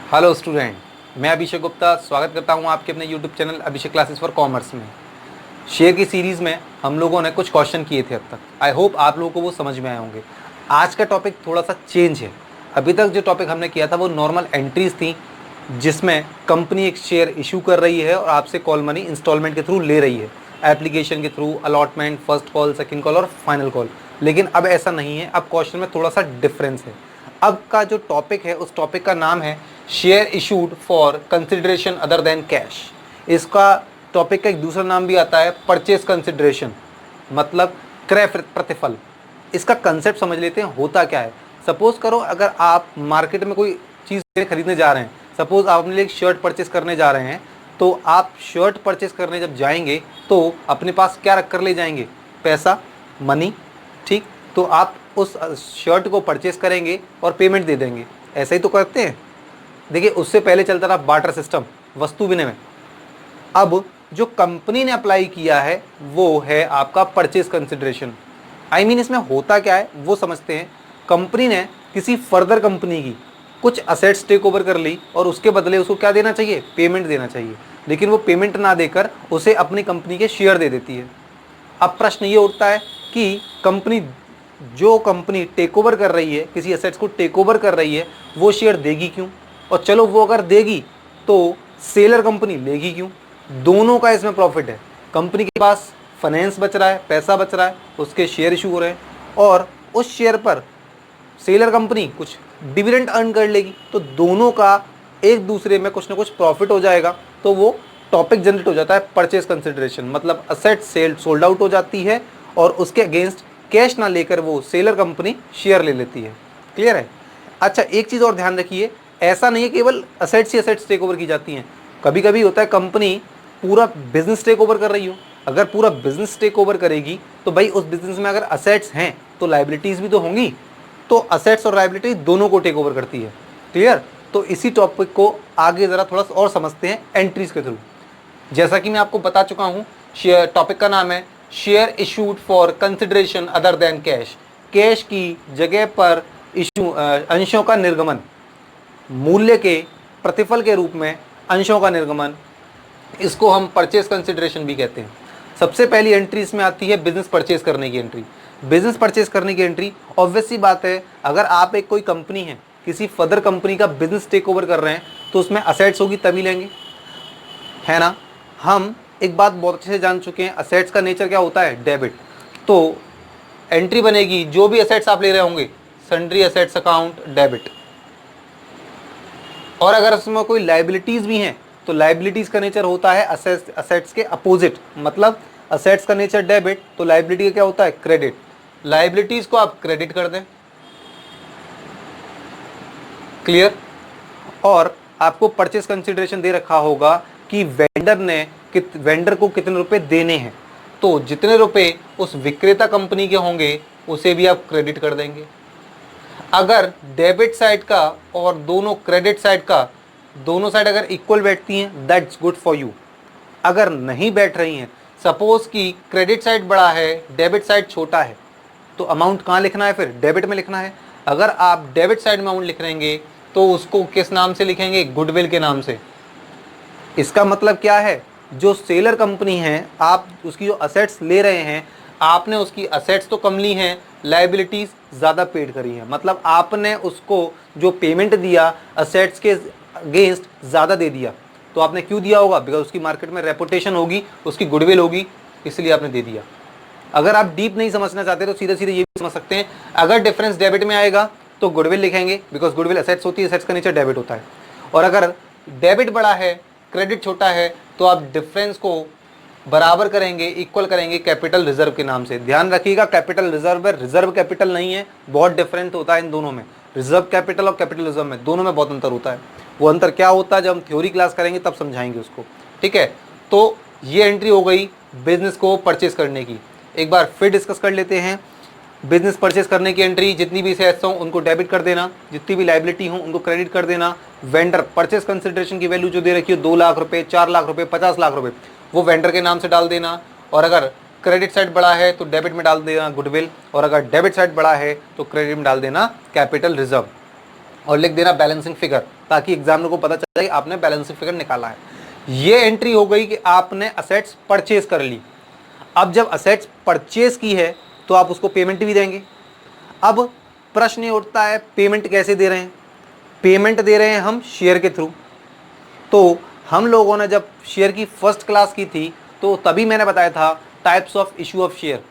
Hello student, मैं अभिषेक गुप्ता स्वागत करता हूं आपके अपने YouTube channel Abhishek classes for commerce में। शेयर की सीरीज़ में हम लोगों ने कुछ क्वेश्चन किए थे अब तक। आई होप आप लोगों को वो समझ में आए होंगे। आज का टॉपिक थोड़ा सा चेंज है। अभी तक जो टॉपिक हमने किया था वो नॉर्मल एंट्रीज थी, जिसमें कंपनी एक शेयर इशू कर रही है और आपसे कॉल मनी इंस्टॉलमेंट के थ्रू ले रही है, एप्लीकेशन के through, allotment, first call, second call और फाइनल कॉल। लेकिन अब ऐसा नहीं है, अब क्वेश्चन में थोड़ा सा डिफरेंस है। अब का जो टॉपिक है उस टॉपिक का नाम है share issued for consideration other than cash. इसका टॉपिक का एक दूसरा नाम भी आता है परचेज कंसिडरेशन, मतलब क्रय प्रतिफल। इसका कंसेप्ट समझ लेते हैं होता क्या है। सपोज करो अगर आप मार्केट में कोई चीज़ खरीदने जा रहे हैं, सपोज आप अपने लिए एक शर्ट परचेज करने जा रहे हैं, तो आप शर्ट परचेज करने जब जाएंगे तो अपने पास क्या रख कर ले जाएंगे? पैसा, मनी, ठीक। तो आप उस शर्ट को परचेज करेंगे और पेमेंट दे देंगे। ऐसा ही तो करते हैं। देखिए, उससे पहले चलता था बार्टर सिस्टम, वस्तु विनिमय। अब जो कंपनी ने अप्लाई किया है वो है आपका परचेज कंसिडरेशन। आई मीन इसमें होता क्या है वो समझते हैं। कंपनी ने किसी फर्दर कंपनी की कुछ असेट्स टेक ओवर कर ली और उसके बदले उसको क्या देना चाहिए? पेमेंट देना चाहिए। लेकिन वो पेमेंट ना देकर उसे अपनी कंपनी के शेयर दे देती है। अब प्रश्न ये उठता है कि जो कंपनी टेक ओवर कर रही है, किसी एसेट्स को टेक ओवर कर रही है, वो शेयर देगी क्यों? और चलो वो अगर देगी तो सेलर कंपनी लेगी क्यों? दोनों का इसमें प्रॉफिट है। कंपनी के पास फाइनेंस बच रहा है, पैसा बच रहा है, उसके शेयर इशू हो रहे हैं और उस शेयर पर सेलर कंपनी कुछ डिविडेंड अर्न कर लेगी। तो दोनों का एक दूसरे में कुछ ना कुछ प्रॉफिट हो जाएगा। तो वो टॉपिक जनरेट हो जाता है परचेज कंसिडरेशन, मतलब असेट सेल सोल्ड आउट हो जाती है और उसके अगेंस्ट कैश ना लेकर वो सेलर कंपनी शेयर ले लेती है। क्लियर है? अच्छा, एक चीज़ और ध्यान रखिए, ऐसा नहीं है केवल असेट्स ही असेट्स टेक ओवर की जाती हैं। कभी कभी होता है कंपनी पूरा बिजनेस टेक ओवर कर रही हो। अगर पूरा बिजनेस टेक ओवर करेगी तो भाई उस बिजनेस में अगर असेट्स हैं तो लाइबिलिटीज़ भी तो होंगी। तो असेट्स और लाइबिलिटी दोनों को टेक ओवर करती है। क्लियर? तो इसी टॉपिक को आगे ज़रा थोड़ा सा और समझते हैं एंट्रीज के थ्रू। जैसा कि मैं आपको बता चुका हूँ, टॉपिक का नाम है share issued for consideration other than cash. Cash की जगह पर अंशों का निर्गमन, मूल्य के प्रतिफल के रूप में अंशों का निर्गमन, इसको हम परचेज कंसिडरेशन भी कहते हैं। सबसे पहली एंट्री इसमें आती है बिजनेस परचेज करने की एंट्री। बिजनेस परचेज करने की एंट्री ऑब्वियस सी बात है, अगर आप एक कोई कंपनी है, किसी फर्दर कंपनी का बिजनेस टेक ओवर कर रहे हैं तो उसमें असेट्स होगी तभी लेंगे, है ना। हम एक बात बहुत अच्छे से जान चुके हैं, असेट्स का नेचर क्या होता है? डेबिट। तो एंट्री बनेगी जो भी असेट्स आप ले रहे होंगे, सन्ड्री असेट्स अकाउंट डेबिट। और अगर उसमें कोई लाइबिलिटीज भी हैं तो लाइबिलिटीज का नेचर होता है असेट्स के अपोजिट, मतलब असेट्स का नेचर डेबिट तो लाइबिलिटी का क्या होता है? क्रेडिट। लाइबिलिटीज को आप क्रेडिट कर दें। क्लियर? और आपको परचेज कंसिडरेशन दे रखा होगा कि वेंडर को कितने रुपए देने हैं, तो जितने रुपए उस विक्रेता कंपनी के होंगे उसे भी आप क्रेडिट कर देंगे। अगर डेबिट साइड का और दोनों क्रेडिट साइड का, दोनों साइड अगर इक्वल बैठती हैं, दैट्स गुड फॉर यू। अगर नहीं बैठ रही हैं, सपोज कि क्रेडिट साइड बड़ा है, डेबिट साइड छोटा है, तो अमाउंट कहाँ लिखना है? फिर डेबिट में लिखना है। अगर आप डेबिट साइड में अमाउंट लिख रहेंगे तो उसको किस नाम से लिखेंगे? गुडविल के नाम से। इसका मतलब क्या है? जो सेलर कंपनी है, आप उसकी जो असेट्स ले रहे हैं, आपने उसकी असेट्स तो कम ली हैं, लाइबिलिटीज ज़्यादा पेड करी हैं। मतलब आपने उसको जो पेमेंट दिया असेट्स के अगेंस्ट ज़्यादा दे दिया। तो आपने क्यों दिया होगा? बिकॉज उसकी मार्केट में रेपुटेशन होगी, उसकी गुडविल होगी, इसलिए आपने दे दिया। अगर आप डीप नहीं समझना चाहते तो सीधे सीधे ये भी समझ सकते हैं, अगर डिफरेंस डेबिट में आएगा तो गुडविल लिखेंगे, बिकॉज गुडविल असेट्स होती है, असेट्स का नेचर डेबिट होता है। और अगर डेबिट बड़ा है, क्रेडिट छोटा है, तो आप डिफरेंस को बराबर करेंगे, इक्वल करेंगे कैपिटल रिजर्व के नाम से। ध्यान रखिएगा, कैपिटल रिजर्व है, रिजर्व कैपिटल नहीं है। बहुत डिफरेंट होता है इन दोनों में, रिजर्व कैपिटल और कैपिटल रिजर्व में, दोनों में बहुत अंतर होता है। वो अंतर क्या होता है जब हम थ्योरी क्लास करेंगे तब समझाएंगे उसको, ठीक है। तो ये एंट्री हो गई बिजनेस को परचेज करने की। एक बार फिर डिस्कस कर लेते हैं। बिजनेस परचेज करने की एंट्री, जितनी भी असेट्स हों उनको डेबिट कर देना, जितनी भी लाइबिलिटी हो उनको क्रेडिट कर देना। वेंडर परचेज कंसिडरेशन की वैल्यू जो दे रखी है 2 लाख रुपए, 4 लाख रुपए, 50 लाख रुपए, वो वेंडर के नाम से डाल देना। और अगर क्रेडिट साइड बड़ा है तो डेबिट में डाल देना गुडविल, और अगर डेबिट साइड बड़ा है तो क्रेडिट में डाल देना कैपिटल रिजर्व, और लिख देना बैलेंसिंग फिगर। ताकि एग्जामिनर को पता चले कि आपने बैलेंस शीट फिगर निकाला है। ये एंट्री हो गई कि आपने असेट्स परचेज कर ली। अब जब असेट्स परचेज की है तो आप उसको पेमेंट भी देंगे। अब प्रश्न ये उठता है पेमेंट कैसे दे रहे हैं? पेमेंट दे रहे हैं हम शेयर के थ्रू। तो हम लोगों ने जब शेयर की फर्स्ट क्लास की थी तो तभी मैंने बताया था types of issue of share.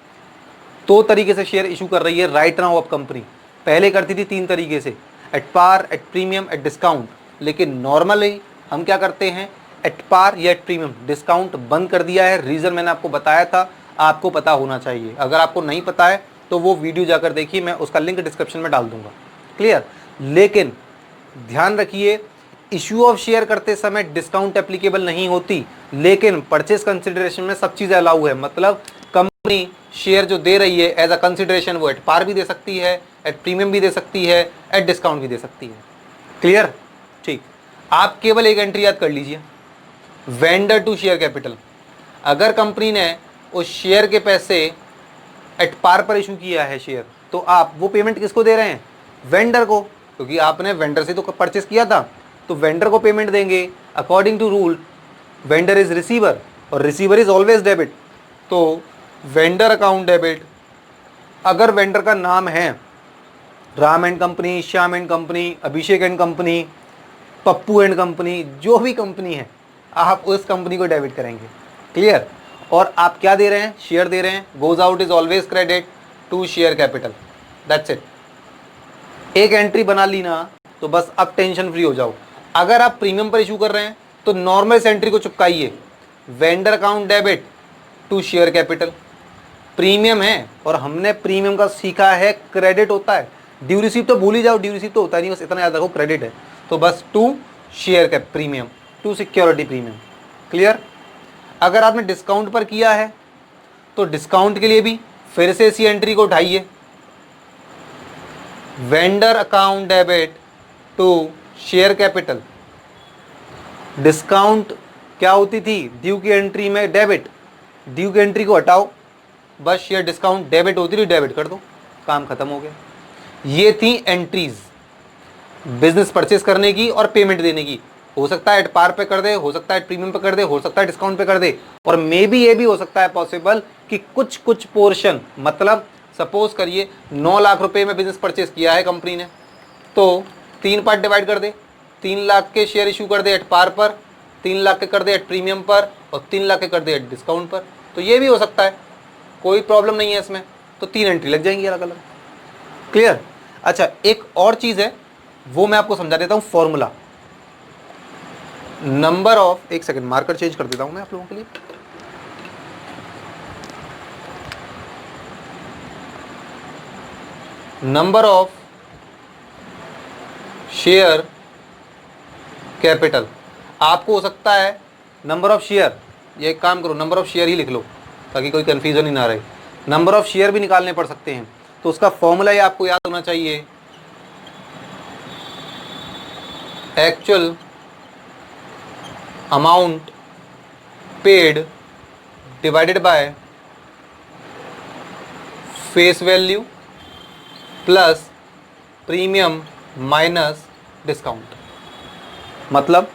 2 तरीके से शेयर इशू कर रही है राइट नाउ अब कंपनी। पहले करती थी 3 तरीके से, at par, at premium, at discount. लेकिन नॉर्मली हम क्या करते हैं, एट पार या एट प्रीमियम। डिस्काउंट बंद कर दिया है, रीज़न मैंने आपको बताया था, आपको पता होना चाहिए। अगर आपको नहीं पता है तो वो वीडियो जाकर देखिए, मैं उसका लिंक डिस्क्रिप्शन में डाल दूंगा। क्लियर? लेकिन ध्यान रखिए इशू ऑफ शेयर करते समय डिस्काउंट एप्लीकेबल नहीं होती, लेकिन परचेस कंसिडरेशन में सब चीज़ें अलाउ है। मतलब कंपनी शेयर जो दे रही है एज अ कंसिडरेशन वो एट पार भी दे सकती है, एट प्रीमियम भी दे सकती है, एट डिस्काउंट भी दे सकती है। क्लियर? ठीक। आप केवल एक एंट्री याद कर लीजिए, वेंडर टू शेयर कैपिटल। अगर कंपनी ने उस शेयर के पैसे एट पार पर इशू किया है शेयर, तो आप वो पेमेंट किसको दे रहे हैं? वेंडर को, क्योंकि आपने वेंडर से तो परचेस किया था, तो वेंडर को पेमेंट देंगे। According to rule vendor is receiver और रिसीवर इज ऑलवेज डेबिट। तो वेंडर अकाउंट डेबिट, अगर वेंडर का नाम है Ram and company, Shyam and company, Abhishek and company, Pappu and company, जो भी कंपनी है आप उस कंपनी को डेबिट करेंगे। क्लियर? और आप क्या दे रहे हैं? शेयर दे रहे हैं। Goes out is always credit to share capital. That's it. एक एंट्री बना ली ना तो बस अब टेंशन फ्री हो जाओ। अगर आप प्रीमियम पर इशू कर रहे हैं तो नॉर्मल इस एंट्री को चिपकाइए, vendor account debit to share capital. Premium है और हमने प्रीमियम का सीखा है क्रेडिट होता है। ड्यू रिसीव तो भूल ही जाओ, ड्यू रिसीव तो होता नहीं, बस इतना याद रखो क्रेडिट है। तो बस to share cap premium, to security premium. Clear? अगर आपने डिस्काउंट पर किया है तो डिस्काउंट के लिए भी फिर से इसी एंट्री को उठाइए, vendor account debit to share capital. Discount क्या होती थी? ड्यू की एंट्री में डेबिट, ड्यू की एंट्री को हटाओ, बस शेयर डिस्काउंट डेबिट होती थी, डेबिट कर दो, काम खत्म हो गया। ये थी एंट्रीज बिजनेस परचेस करने की और पेमेंट देने की। हो सकता है एट पार पे कर दे, हो सकता है प्रीमियम पे कर दे, हो सकता है डिस्काउंट पे कर दे, और मे बी ये भी हो सकता है पॉसिबल कि कुछ कुछ पोर्शन, मतलब सपोज करिए 9 लाख रुपए में बिजनेस परचेस किया है कंपनी ने, तो 3 पार्ट डिवाइड कर दे, 3 लाख के शेयर इशू कर दे एट पार पर, 3 लाख के कर दे एट प्रीमियम पर, और 3 लाख के कर दे एट डिस्काउंट पर। तो ये भी हो सकता है, कोई प्रॉब्लम नहीं है इसमें। तो 3 एंट्री लग जाएंगी अलग अलग। क्लियर? अच्छा, एक और चीज़ है वो मैं आपको समझा देता हूँ, फॉर्मूला। नंबर ऑफ, एक सेकंड मार्कर चेंज कर देता हूं मैं आप लोगों के लिए। नंबर ऑफ शेयर कैपिटल आपको हो सकता है नंबर ऑफ शेयर, ये एक काम करो नंबर ऑफ शेयर ही लिख लो ताकि कोई कंफ्यूजन ही ना रहे। नंबर ऑफ शेयर भी निकालने पड़ सकते हैं, तो उसका फॉर्मूला ये आपको याद होना चाहिए, actual amount paid divided by face value plus premium minus discount. मतलब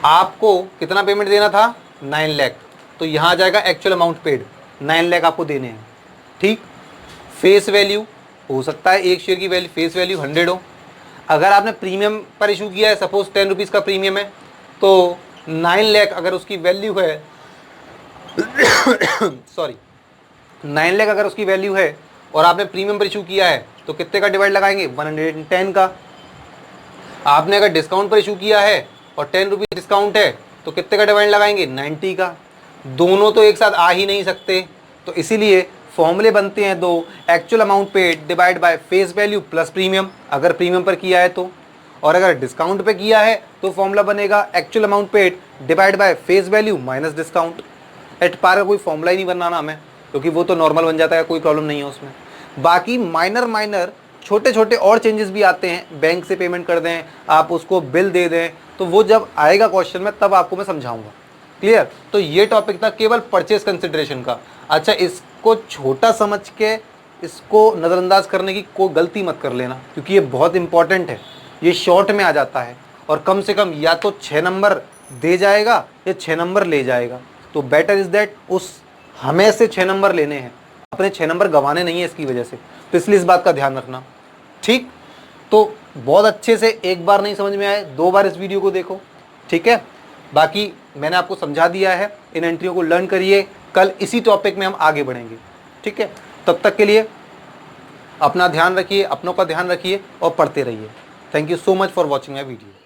आपको कितना पेमेंट देना था? 9 लाख, तो यहाँ आ जाएगा एक्चुअल अमाउंट पेड, 9 लाख आपको देने हैं। ठीक। फेस वैल्यू हो सकता है एक शेयर की वैल्यू फेस वैल्यू 100 हो। अगर आपने प्रीमियम पर इशू किया है, सपोज 10 रुपीज़ का प्रीमियम है, तो 9 लाख अगर उसकी वैल्यू है सॉरी 9 लाख अगर उसकी वैल्यू है और आपने प्रीमियम पर इशू किया है तो कितने का डिवाइड लगाएंगे? 110 का। आपने अगर डिस्काउंट पर इशू किया है और 10 रुपीज़ डिस्काउंट है तो कितने का डिवाइड लगाएंगे? 90 का। दोनों तो एक साथ आ ही नहीं सकते, तो इसीलिए फॉर्मूले बनते हैं दो, actual amount paid divide by face value plus premium, अगर प्रीमियम पर किया है तो, और अगर डिस्काउंट पे किया है तो फॉर्मूला बनेगा actual amount paid divide by face value minus discount. At par का कोई फॉर्मूला ही नहीं बनाना हमें, क्योंकि वो तो नॉर्मल बन जाता है, कोई प्रॉब्लम नहीं है उसमें। बाकी माइनर छोटे छोटे और चेंजेस भी आते हैं, बैंक से पेमेंट कर दें, आप उसको बिल दे दें, तो वो जब आएगा क्वेश्चन में तब आपको मैं समझाऊंगा। क्लियर? तो ये टॉपिक था केवल परचेज कंसिडरेशन का। अच्छा, इसको छोटा समझ के इसको नज़रअंदाज करने की कोई गलती मत कर लेना, क्योंकि ये बहुत इंपॉर्टेंट है। ये शॉर्ट में आ जाता है और कम से कम या तो 6 नंबर दे जाएगा या 6 नंबर ले जाएगा। तो बेटर इज़ दैट हमें से 6 नंबर लेने हैं, अपने 6 नंबर गंवाने नहीं है इसकी वजह से। तो इसलिए इस बात का ध्यान रखना, ठीक। तो बहुत अच्छे से एक बार नहीं समझ में आए 2 बार इस वीडियो को देखो, ठीक है। बाकी मैंने आपको समझा दिया है, इन एंट्रियों को लर्न करिए, कल इसी टॉपिक में हम आगे बढ़ेंगे, ठीक है। तब तक के लिए अपना ध्यान रखिए, अपनों का ध्यान रखिए और पढ़ते रहिए। Thank you so much for watching my video.